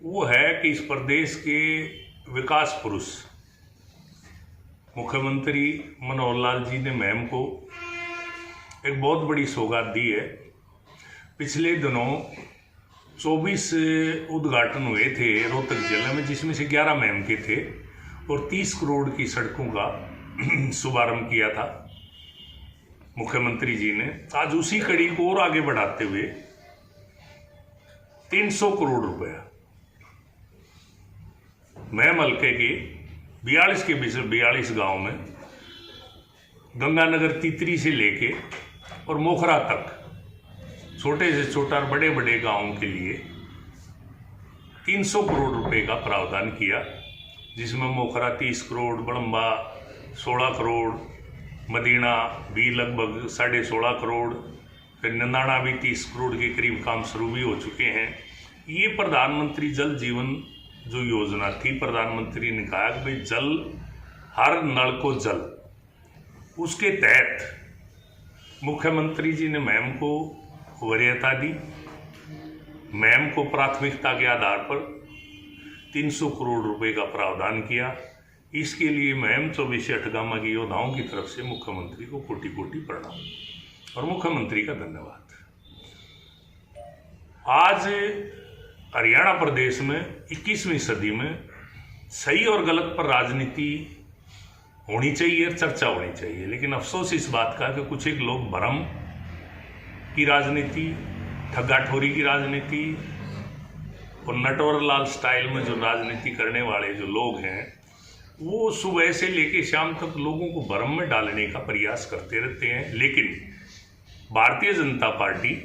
वो है कि इस प्रदेश के विकास पुरुष मुख्यमंत्री मनोहर लाल जी ने मैम को एक बहुत बड़ी सौगात दी है। पिछले दिनों 24 उद्घाटन हुए थे रोहतक जिले में, जिसमें से 11 मैम के थे और 30 करोड़ की सड़कों का शुभारंभ किया था मुख्यमंत्री जी ने। आज उसी कड़ी को और आगे बढ़ाते हुए 300 करोड़ रुपया मैम हल्के के 42 के 42 गांव में गंगानगर तीतरी से लेके और मोखरा तक छोटे से छोटा और बड़े बड़े गांवों के लिए 300 करोड़ रुपए का प्रावधान किया, जिसमें मोखरा 30 करोड़, बड़म्बा 16 करोड़, मदीना भी लगभग 16.5 करोड़, फिर नंदाना भी 30 करोड़ के करीब काम शुरू भी हो चुके हैं। ये प्रधानमंत्री जल जीवन जो योजना थी, प्रधानमंत्री ने कहा कि भाई जल, हर नल को जल, उसके तहत मुख्यमंत्री जी ने मैम को वरीयता दी। मैम को प्राथमिकता के आधार पर 300 करोड़ रुपए का प्रावधान किया। इसके लिए मैम 24 अठगामा की योद्धाओं की तरफ से मुख्यमंत्री को कोटि कोटि प्रणाम और मुख्यमंत्री का धन्यवाद। आज हरियाणा प्रदेश में 21वीं सदी में सही और गलत पर राजनीति होनी चाहिए और चर्चा होनी चाहिए, लेकिन अफसोस इस बात का कि कुछ एक लोग भ्रम की राजनीति, ठग्गाठोरी की राजनीति और नटवरलाल स्टाइल में जो राजनीति करने वाले जो लोग हैं, वो सुबह से लेके शाम तक लोगों को भ्रम में डालने का प्रयास करते रहते हैं। लेकिन भारतीय जनता पार्टी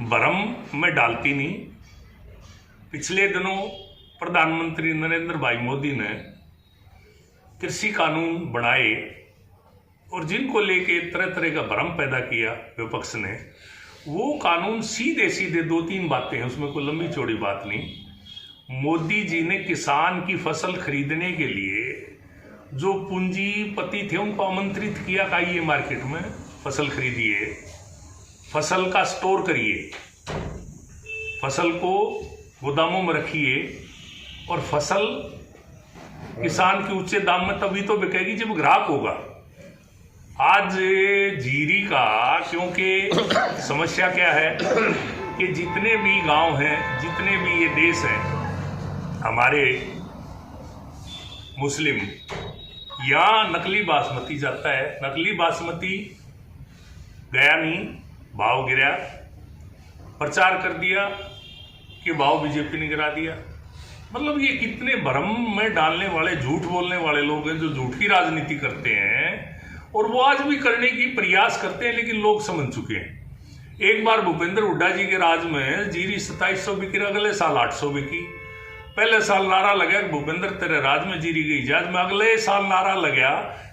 भ्रम में डालती नहीं। पिछले दिनों प्रधानमंत्री नरेंद्र भाई मोदी ने कृषि कानून बनाए और जिनको लेके तरह तरह का भ्रम पैदा किया विपक्ष ने, वो कानून सीधे सीधे 2-3 बातें हैं, उसमें कोई लंबी चौड़ी बात नहीं। मोदी जी ने किसान की फसल खरीदने के लिए जो पूंजीपति थे उनको आमंत्रित किया, आइए मार्केट में फसल खरीदिए, फसल का स्टोर करिए, फसल को गोदामों में रखिए और फसल किसान के ऊंचे दाम में तभी तो बिकेगी जब ग्राहक होगा। आज जीरी का, क्योंकि समस्या क्या है कि जितने भी गांव हैं, जितने भी ये देश हैं हमारे मुस्लिम, यहाँ नकली बासमती जाता है। नकली बासमती गया नहीं, भाव गिरा, प्रचार कर दिया कि भाव बीजेपी ने गिरा दिया। मतलब ये कितने भ्रम में डालने वाले, झूठ बोलने वाले लोग हैं जो झूठ की राजनीति करते हैं और वो आज भी करने की प्रयास करते हैं, लेकिन लोग समझ चुके हैं। एक बार भूपेंद्र हुड्डा जी के राज में जीरी 2700 बिकी, अगले साल 800 बिकी। पहले साल नारा लगा कि भूपेंद्र तेरे राज में जीरी गई जहाज में, अगले साल नारा लगा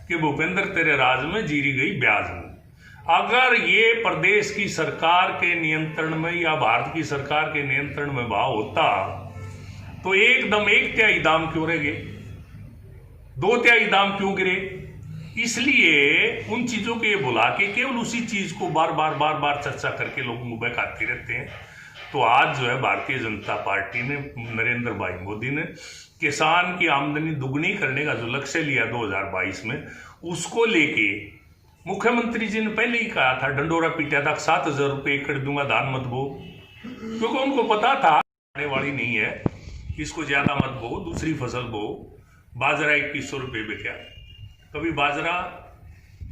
कि भूपेंद्र तेरे राज में जीरी गई ब्याज में। अगर ये प्रदेश की सरकार के नियंत्रण में या भारत की सरकार के नियंत्रण में भाव होता तो एकदम 1/3 दाम क्यों रह गए, 2/3 दाम क्यों गिरे? इसलिए उन चीजों को ये भुला के केवल उसी चीज को बार बार चर्चा करके लोग मुंह बहकाते रहते हैं। तो आज जो है भारतीय जनता पार्टी ने, नरेंद्र भाई मोदी ने किसान की आमदनी दुगनी करने का जो लक्ष्य लिया 2022 में, उसको लेके मुख्यमंत्री जी ने पहले ही कहा था, डंडोरा पीटा था, 7,000 रुपये एकड़ दूंगा, धान मत बो, क्योंकि उनको पता था आने वाली नहीं है, इसको ज्यादा मत बो, दूसरी फसल बो। बाजरा 2100 रुपये बिका। कभी बाजरा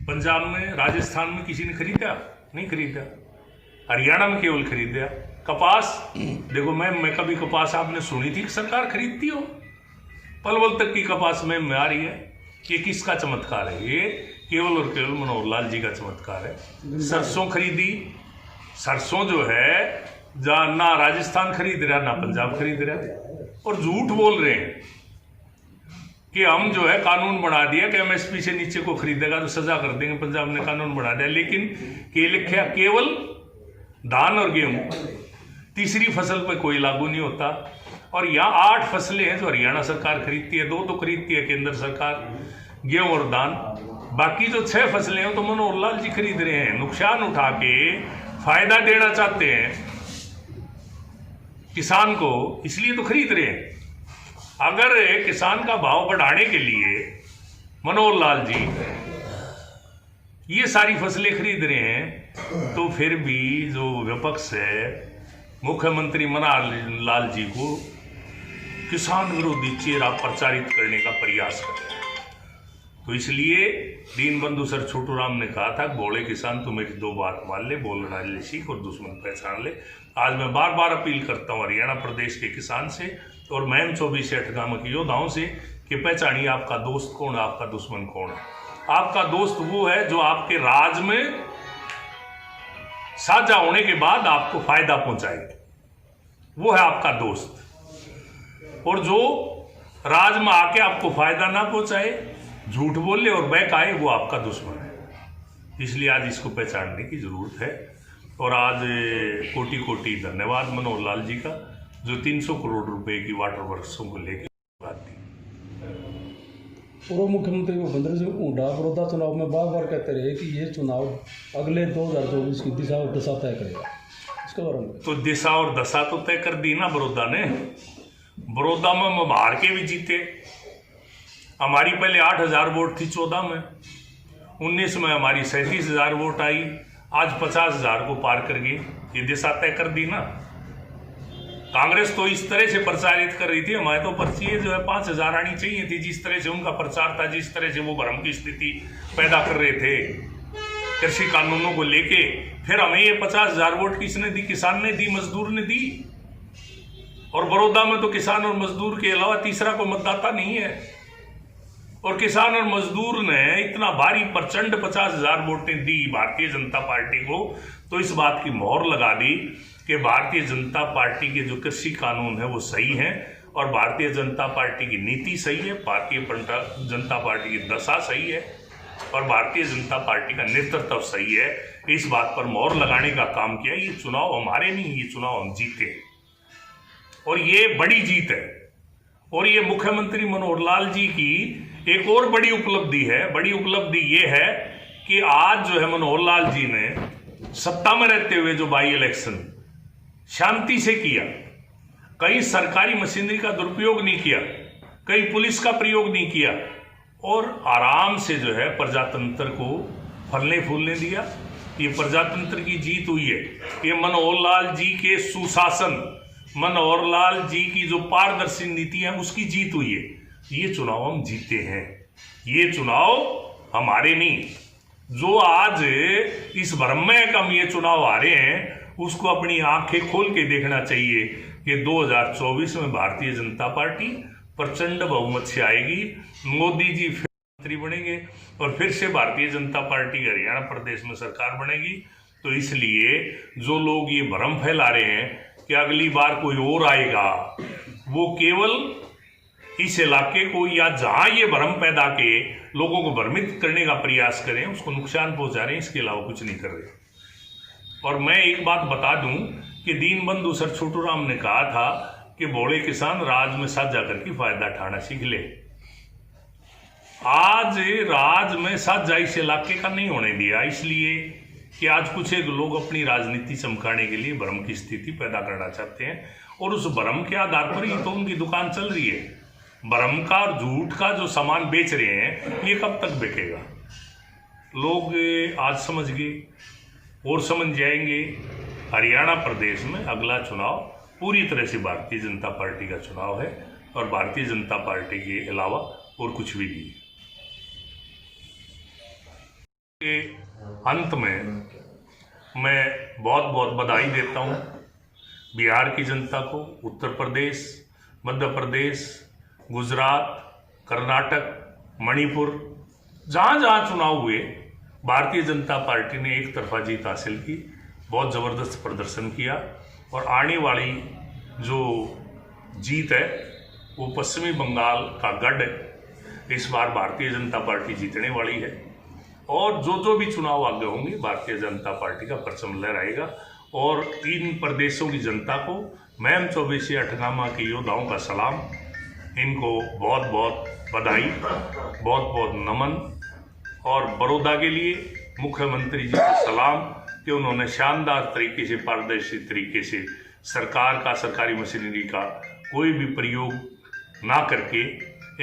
पंजाब में, राजस्थान में किसी ने खरीदा? नहीं खरीदा। हरियाणा में केवल खरीदा। कपास देखो मैं कभी कपास आपने सुनी थी कि सरकार खरीदती हो? पलवल तक की कपास में आ रही है। ये किसका चमत्कार है? ये केवल और केवल मनोहर लाल जी का चमत्कार है। सरसों खरीदी, सरसों जो है ना राजस्थान खरीद रहा ना पंजाब खरीद रहा, और झूठ बोल रहे हैं कि हम जो है कानून बना दिया कि एमएसपी से नीचे को खरीदेगा तो सजा कर देंगे, पंजाब ने कानून बना दिया। लेकिन केवल धान और गेहूं, तीसरी फसल पर कोई लागू नहीं होता। और यहाँ 8 फसलें हैं जो हरियाणा सरकार खरीदती है, 2 तो खरीदती है केंद्र सरकार, गेहूं और धान। बाकी जो 6 फसलें हैं तो मनोहर लाल जी खरीद रहे हैं। नुकसान उठा के फायदा देना चाहते हैं। किसान को इसलिए तो खरीद रहे हैं। अगर किसान का भाव बढ़ाने के लिए मनोहर लाल जी ये सारी फसलें खरीद रहे हैं, तो फिर भी जो विपक्ष है मुख्यमंत्री मनोहर लाल जी को किसान विरोधी चेहरा प्रचारित करने का प्रयास कर रहे हैं। तो इसलिए दीनबंधु सर छोटू राम ने कहा था, बोले किसान तू मेरी दो बात मान ले, बोलना ले सीख और दुश्मन पहचान ले। आज मैं बार बार अपील करता हूँ हरियाणा प्रदेश के किसान से और महम 24 से 8 गांव के योद्धाओं से कि पहचानिए आपका दोस्त कौन है, आपका दुश्मन कौन है। आपका दोस्त वो है जो आपके राज में साझा होने के बाद आपको फायदा पहुंचाए, वो है आपका दोस्त। और जो राज में आके आपको फायदा ना पहुंचाए, झूठ बोले और बहकाए, वो आपका दुश्मन है। इसलिए आज इसको पहचानने की जरूरत है। और आज कोटि कोटि धन्यवाद मनोहर लाल जी का, जो 300 करोड़ रुपए की वाटर वर्क्सों को लेकर बात दी। पूर्व मुख्यमंत्री भूपेंद्र सिंह हुड्डा बड़ौदा चुनाव में बार बार कहते रहे कि ये चुनाव अगले 2024 की दिशा और दशा तय करेगा, इसके बारे में तो दिशा और दशा तो तय कर दी ना बड़ौदा ने। बड़ौदा में हम हार के भी जीते। हमारी पहले 8000 वोट थी 14 में, 19 में हमारी 37,000 वोट आई, आज 50,000 को पार कर गई। ये दिशा तय कर दी ना। कांग्रेस तो इस तरह से प्रचारित कर रही थी, हमारे तो पर्ची जो है 5,000 आनी चाहिए थी। जिस तरह से उनका प्रचार था, जिस तरह से वो भ्रम की स्थिति पैदा कर रहे थे कृषि कानूनों को लेके, फिर हमें ये 50,000 वोट किसने दी? किसान ने दी, मजदूर ने दी। और बड़ौदा में तो किसान और मजदूर के अलावा तीसरा कोई मतदाता नहीं है। और किसान और मजदूर ने इतना भारी प्रचंड 50,000 वोटें दी भारतीय जनता पार्टी को, तो इस बात की मोहर लगा दी कि भारतीय जनता पार्टी के जो कृषि कानून है वो सही है, और भारतीय जनता पार्टी की नीति सही है, भारतीय जनता पार्टी की दशा सही है, और भारतीय जनता पार्टी का नेतृत्व सही है। इस बात पर मोहर लगाने का काम किया। ये चुनाव हमारे नहीं, ये चुनाव हम जीते, और ये बड़ी जीत है। और ये मुख्यमंत्री मनोहर लाल जी की एक और बड़ी उपलब्धि है। बड़ी उपलब्धि ये है कि आज जो है मनोहर लाल जी ने सत्ता में रहते हुए जो बाई इलेक्शन शांति से किया, कहीं सरकारी मशीनरी का दुरुपयोग नहीं किया, कहीं पुलिस का प्रयोग नहीं किया, और आराम से जो है प्रजातंत्र को फलने फूलने दिया। ये प्रजातंत्र की जीत हुई है। ये मनोहर लाल जी के सुशासन, मनोहर लाल जी की जो पारदर्शी नीति है उसकी जीत हुई है। ये चुनाव हम जीते हैं, ये चुनाव हमारे नहीं। जो आज इस भ्रम में हम ये चुनाव हारे हैं, उसको अपनी आंखें खोल के देखना चाहिए कि 2024 में भारतीय जनता पार्टी प्रचंड बहुमत से आएगी। मोदी जी फिर मंत्री बनेंगे और फिर से भारतीय जनता पार्टी हरियाणा प्रदेश में सरकार बनेगी। तो इसलिए जो लोग ये भ्रम फैला रहे हैं कि अगली बार कोई और आएगा, वो केवल इस इलाके को या जहां ये भ्रम पैदा के लोगों को भ्रमित करने का प्रयास करें, उसको नुकसान पहुंचा रहे हैं, इसके अलावा कुछ नहीं कर रहे। और मैं एक बात बता दूं कि दीनबंधु सर छोटू राम ने कहा था कि बोले किसान राज में साझा करके फायदा उठाना सीख ले। आज राज में साझा इस इलाके का नहीं होने दिया, इसलिए कि आज कुछ एक लोग अपनी राजनीति चमकाने के लिए भ्रम की स्थिति पैदा करना चाहते हैं, और उस भ्रम के आधार पर ही तो उनकी दुकान चल रही है। भ्रम का और झूठ का जो सामान बेच रहे हैं, ये कब तक बिकेगा? लोग आज समझ गए और समझ जाएंगे। हरियाणा प्रदेश में अगला चुनाव पूरी तरह से भारतीय जनता पार्टी का चुनाव है, और भारतीय जनता पार्टी के अलावा और कुछ भी नहीं। के अंत में मैं बहुत बहुत बधाई देता हूँ बिहार की जनता को, उत्तर प्रदेश, मध्य प्रदेश, गुजरात, कर्नाटक, मणिपुर, जहाँ जहाँ चुनाव हुए भारतीय जनता पार्टी ने एक तरफा जीत हासिल की, बहुत ज़बरदस्त प्रदर्शन किया। और आने वाली जो जीत है वो पश्चिमी बंगाल का गढ़ है। इस बार भारतीय जनता पार्टी जीतने वाली है, और जो भी चुनाव आगे होंगे भारतीय जनता पार्टी का परचम लहराएगा। और इन प्रदेशों की जनता को महम 24 से 8 गांव के योद्धाओं का सलाम, इनको बहुत बहुत बधाई, बहुत बहुत नमन। और बड़ौदा के लिए मुख्यमंत्री जी को सलाम कि उन्होंने शानदार तरीके से, पारदर्शी तरीके से सरकार का, सरकारी मशीनरी का कोई भी प्रयोग ना करके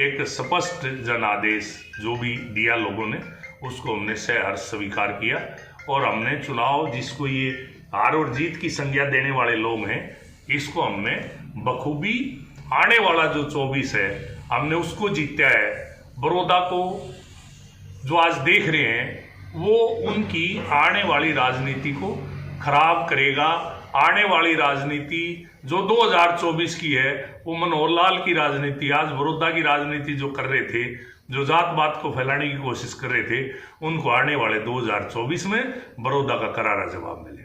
एक स्पष्ट जनादेश जो भी दिया लोगों ने, उसको हमने सहर्ष स्वीकार किया। और हमने चुनाव, जिसको ये हार और जीत की संज्ञा देने वाले लोग हैं, इसको हमने बखूबी आने वाला जो 24 है हमने उसको जीता है। बड़ौदा को जो आज देख रहे हैं वो उनकी आने वाली राजनीति को खराब करेगा। आने वाली राजनीति जो 2024 की है वो मनोहर लाल की राजनीति, आज बड़ौदा की राजनीति जो कर रहे थे, जो जात पात को फैलाने की कोशिश कर रहे थे, उनको आने वाले 2024 में बड़ौदा का करारा जवाब मिले।